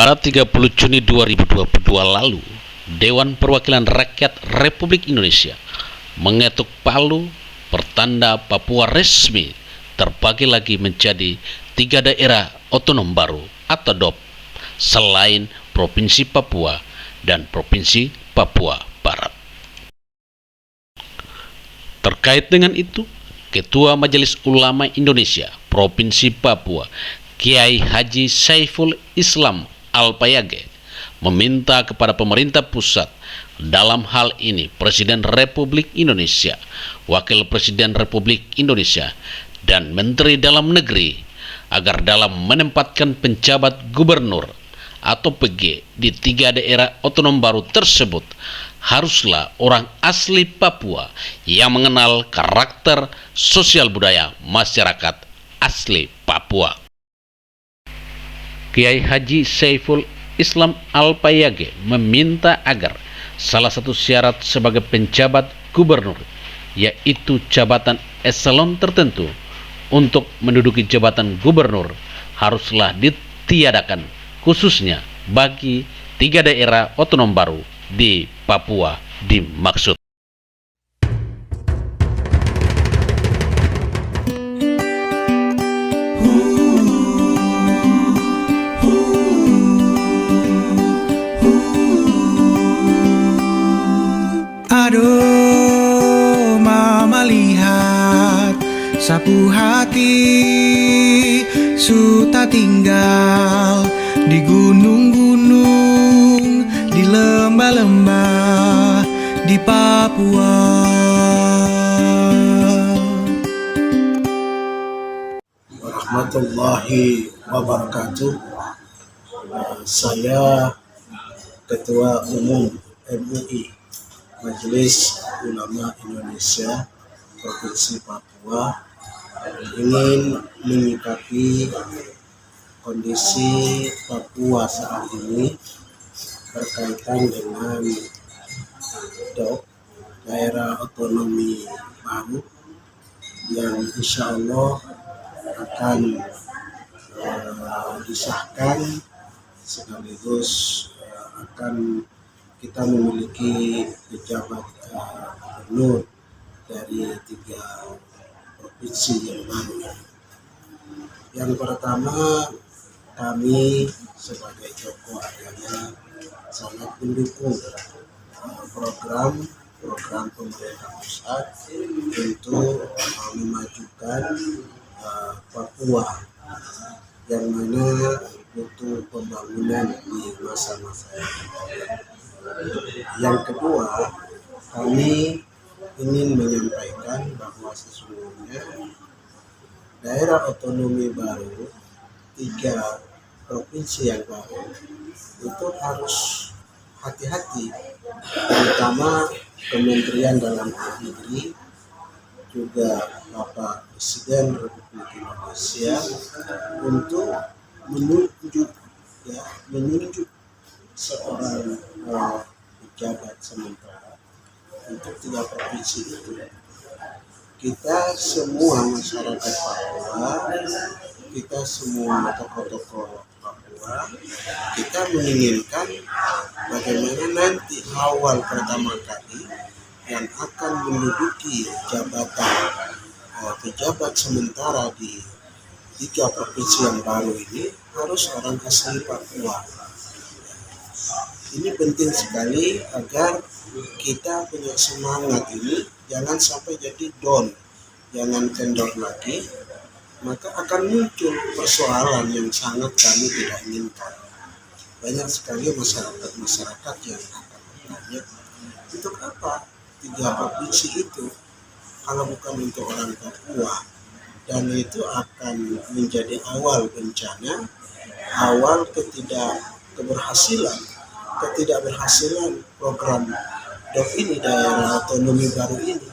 Pada 30 Juni 2022 lalu, Dewan Perwakilan Rakyat Republik Indonesia mengetuk palu pertanda Papua resmi terbagi lagi menjadi 3 daerah otonom baru atau DOP selain Provinsi Papua dan Provinsi Papua Barat. Terkait dengan itu, Ketua Majelis Ulama Indonesia Provinsi Papua, Kiai Haji Saiful Islam Al-Payage, meminta kepada pemerintah pusat, dalam hal ini Presiden Republik Indonesia, Wakil Presiden Republik Indonesia, dan Menteri Dalam Negeri agar dalam menempatkan penjabat gubernur atau PG di 3 daerah otonom baru tersebut haruslah orang asli Papua yang mengenal karakter sosial budaya masyarakat asli Papua. Kiai Haji Saiful Islam Al-Payage meminta agar salah satu syarat sebagai penjabat gubernur, yaitu jabatan eselon tertentu untuk menduduki jabatan gubernur, haruslah ditiadakan khususnya bagi 3 daerah otonom baru di Papua dimaksud. Aduh, mama lihat sapu hati suta tinggal di gunung-gunung, di lembah-lembah di Papua. Warahmatullahi wabarakatuh. Saya Ketua Umum MUI Majelis Ulama Indonesia Provinsi Papua ingin menyikapi kondisi Papua saat ini berkaitan dengan DOP, daerah otonomi baru, yang insya Allah akan disahkan sekaligus akan kita memiliki pejabat gubernur dari 3 provinsi yang baru. Yang pertama, kami sebagai tokoh agama sangat mendukung program pemerintah pusat untuk memajukan Papua, yang mana butuh pembangunan di masa-masa yang akan. Yang kedua, kami ingin menyampaikan bahwa sesungguhnya daerah otonomi baru 3 provinsi yang baru itu harus hati-hati, terutama Kementerian Dalam Negeri juga Bapak Presiden Republik Indonesia untuk menunjuk seorang pejabat sementara untuk 3 provinsi itu. Kita semua masyarakat Papua, kita semua tokoh-tokoh Papua, kita menginginkan bagaimana nanti awal pertama kali yang akan menduduki jabatan pejabat sementara di 3 provinsi yang baru ini harus orang asli Papua. Ini penting sekali agar kita punya semangat ini jangan sampai jadi down, jangan kendor lagi, maka akan muncul persoalan yang sangat kami tidak inginkan. Banyak sekali masyarakat yang akan bertanya, untuk apa 3 provinsi itu kalau bukan untuk orang Papua? Dan itu akan menjadi awal bencana, awal ketidakberhasilan program DOP ini, daerah otonomi baru ini.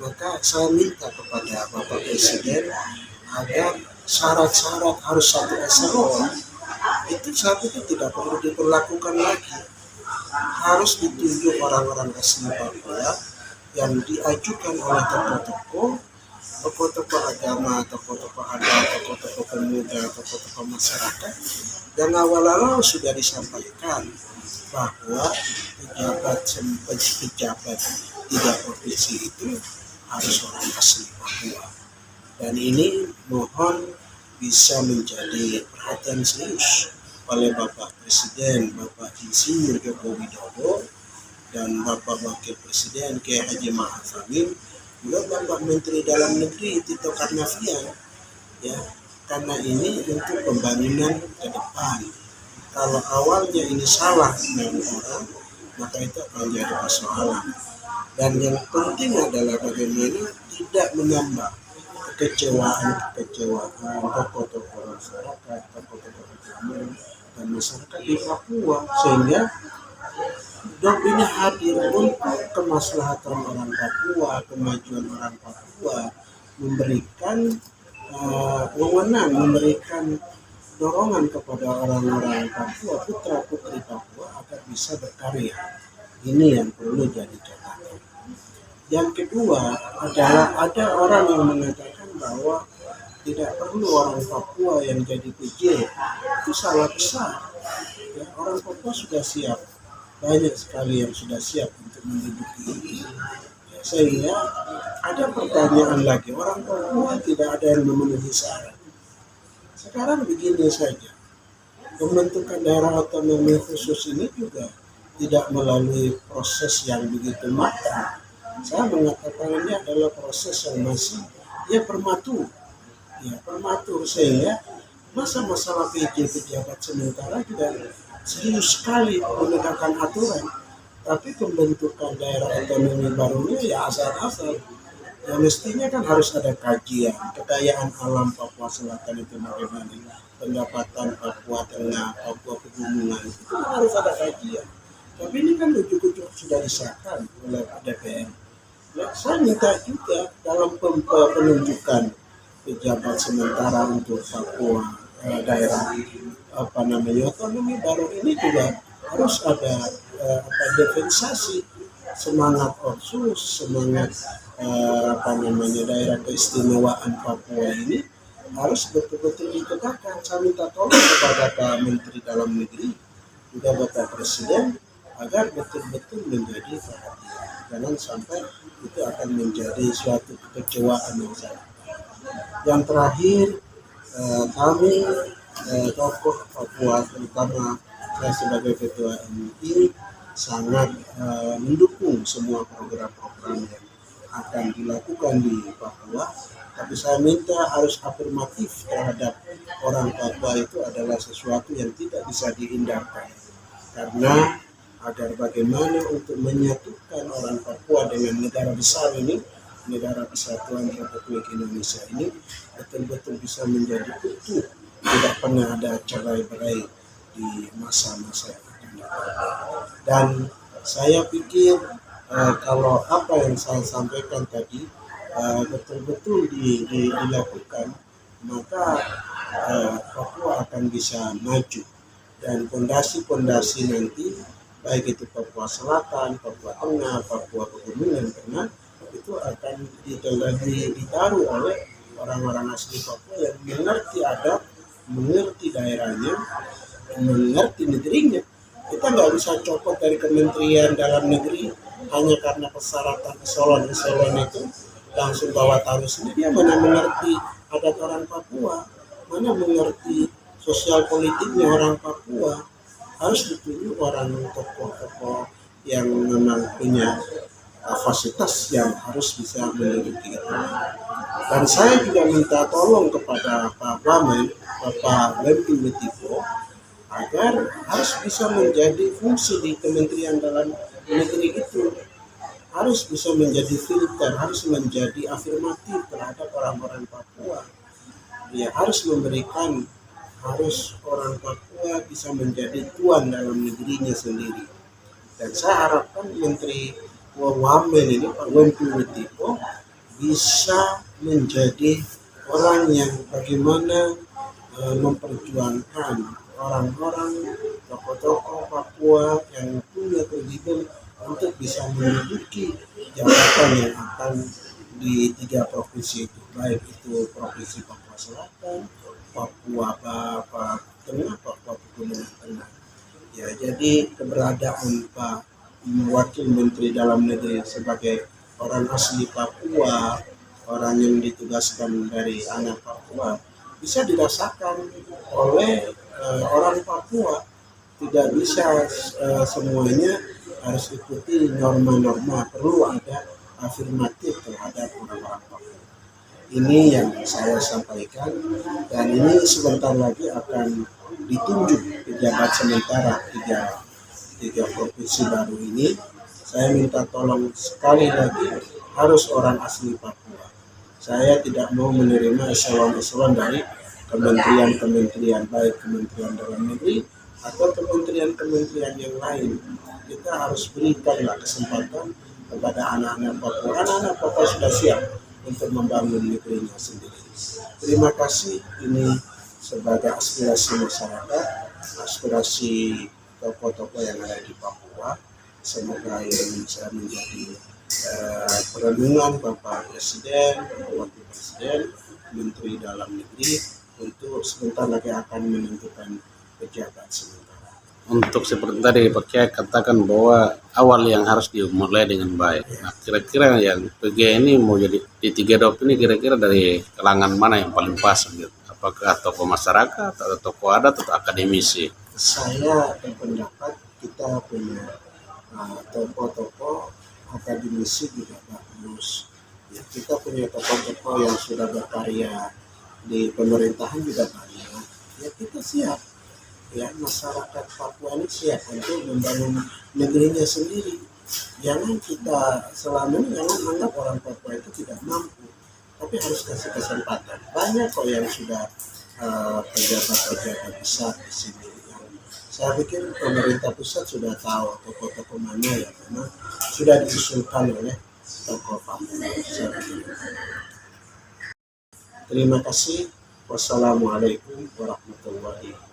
Maka saya minta kepada Bapak Presiden agar syarat-syarat harus 1 eselon itu saat itu tidak perlu diperlakukan lagi. Harus ditunjuk orang-orang asli Papua yang diajukan oleh tokoh-tokoh tokoh-tokoh agama, tokoh-tokoh adat, tokoh-tokoh pemuda, tokoh-tokoh masyarakat yang awal-awal sudah disampaikan bahwa pejabat tiga provinsi itu harus orang asli Papua. Dan ini mohon bisa menjadi perhatian serius oleh Bapak Presiden, Bapak Insinyur Joko Widodo, dan Bapak Wakil Presiden Kiai Haji Ma'ruf Amin, juga Bapak Menteri Dalam Negeri Tito Karnavian, ya, karena ini untuk pembangunan ke depan. Kalau awalnya ini salah dari orang, maka itu akan jadi persoalan. Dan yang penting adalah bagaimana tidak menambah kekecewaan tokoh-tokoh masyarakat, tokoh-tokoh agama dan masyarakat di Papua, sehingga dok ini hadir untuk kemaslahatan orang Papua, kemajuan orang Papua, memberikan wewenang, memberikan dorongan kepada orang-orang Papua, putra-putri Papua agar bisa berkarya. Ini yang perlu jadi catatan. Yang kedua adalah ada orang yang mengatakan bahwa tidak perlu orang Papua yang jadi PJ. Itu salah besar. Ya, orang Papua sudah siap. Banyak sekali yang sudah siap untuk menduduki ini. Ya, sehingga ada pertanyaan lagi, orang Papua tidak ada yang memenuhi syarat. Sekarang begini saja, pembentukan daerah otonomi khusus ini juga tidak melalui proses yang begitu matang. Saya mengatakan ini adalah proses yang masih prematur, sehingga masalah PJ pejabat sementara juga serius sekali menegakkan aturan, tapi pembentukan daerah otonomi barunya ya asal-asal. Ya mestinya kan harus ada kajian kekayaan alam Papua Selatan itu bagaimana, pendapatan Papua Tengah, Papua Pegunungan, itu harus ada kajian. Tapi ini kan ujuk-ujuk sudah disahkan oleh DPR. Ya, saya minta juga dalam penunjukan pejabat sementara untuk Papua daerah otonomi baru ini juga harus ada diferensiasi, semangat otsus, semangat daerah keistimewaan Papua ini harus betul-betul ditegakkan. Saya minta tolong kepada Pak Menteri Dalam Negeri juga Bapak Presiden agar betul-betul menjadi perhatian. Jangan sampai itu akan menjadi suatu kekecewaan yang sangat. Yang terakhir, kami tokoh Papua, terutama saya sebagai Ketua MUI, sangat mendukung semua program-program yang akan dilakukan di Papua. Tapi saya minta harus afirmatif terhadap orang Papua, itu adalah sesuatu yang tidak bisa dihindarkan. Karena agar bagaimana untuk menyatukan orang Papua dengan negara besar ini, negara kesatuan Republik Indonesia ini betul-betul bisa menjadi utuh, tidak pernah ada cerai-berai di masa-masa yang akan datang. Dan saya pikir kalau apa yang saya sampaikan tadi betul-betul dilakukan, maka Papua akan bisa maju, dan fondasi-fondasi nanti baik itu Papua Selatan, Papua Tengah, Papua Pegunungan Tengah, itu akan ditaruh oleh orang-orang asli Papua yang mengerti adat, mengerti daerahnya, mengerti negerinya. Kita nggak bisa copot dari Kementerian Dalam Negeri hanya karena persyaratan eselon itu langsung bawa taruh sini. Dia mana mengerti adat orang Papua, mana mengerti sosial politiknya orang Papua. Harus ditunjuk orang tokoh-tokoh yang memang punya kapasitas yang harus bisa menduduki itu. Dan saya juga minta tolong kepada Pak Wamen, Bapak Lemping Betipo, agar harus bisa menjadi fungsi di Kementerian Dalam Negeri itu, harus bisa menjadi filter, harus menjadi afirmatif terhadap orang-orang Papua. Ya, harus orang Papua bisa menjadi tuan dalam negerinya sendiri. Dan saya harapkan Menteri Wamen ini, Pak Lemping Betipo, bisa menjadi orang yang bagaimana memperjuangkan orang-orang tokoh-tokoh Papua yang punya kewajiban untuk bisa menduduki jabatan yang akan di 3 provinsi itu, baik itu Provinsi Papua Selatan, Papua Tengah, Papua Pegunungan Tengah. Ya, jadi keberadaan Pak Wakil Menteri Dalam Negeri sebagai orang asli Papua, orang yang ditugaskan dari anak Papua, bisa dirasakan oleh orang Papua. Tidak bisa semuanya harus ikuti norma-norma, perlu ada afirmatif terhadap orang-orang Papua. Ini yang saya sampaikan, dan ini sebentar lagi akan ditunjuk pejabat sementara tiga provinsi baru ini. Saya minta tolong sekali lagi harus orang asli Papua. Saya tidak mau menerima eselon-eselon dari kementerian-kementerian, baik Kementerian Dalam Negeri atau kementerian-kementerian yang lain. Kita harus berikanlah kesempatan kepada anak-anak Papua. Anak-anak Papua sudah siap untuk membangun negerinya sendiri. Terima kasih, ini sebagai aspirasi masyarakat, aspirasi tokoh-tokoh yang ada di Papua. Semoga ini bisa menjadi perlindungan Bapak Presiden, Bapak Wakil Presiden, Menteri Dalam Negeri untuk sebentar lagi akan menentukan pejabat sementara. Untuk seperti tadi Pak Kiai katakan bahwa awal yang harus dimulai dengan baik. Nah, kira-kira yang PG ini mau jadi di 3 dop ini kira-kira dari kalangan mana yang paling pas gitu? Apakah tokoh masyarakat atau tokoh adat atau akademisi? Saya berpendapat kita punya tokoh-tokoh akademisi juga bagus. Ya, kita punya tokoh-tokoh yang sudah berkarya di pemerintahan juga banyak. Ya, kita siap. Ya, masyarakat Papua ini siap untuk membangun negerinya sendiri. Jangan kita selama ini jangan anggap orang Papua itu tidak mampu, tapi harus kasih kesempatan. Banyak kok yang sudah pejabat-pejabat besar di sini. Saya pikir pemerintah pusat sudah tahu tokoh-tokoh mana yang memang sudah diusulkan oleh tokoh Papua. Terima kasih. Wassalamualaikum warahmatullahi wabarakatuh.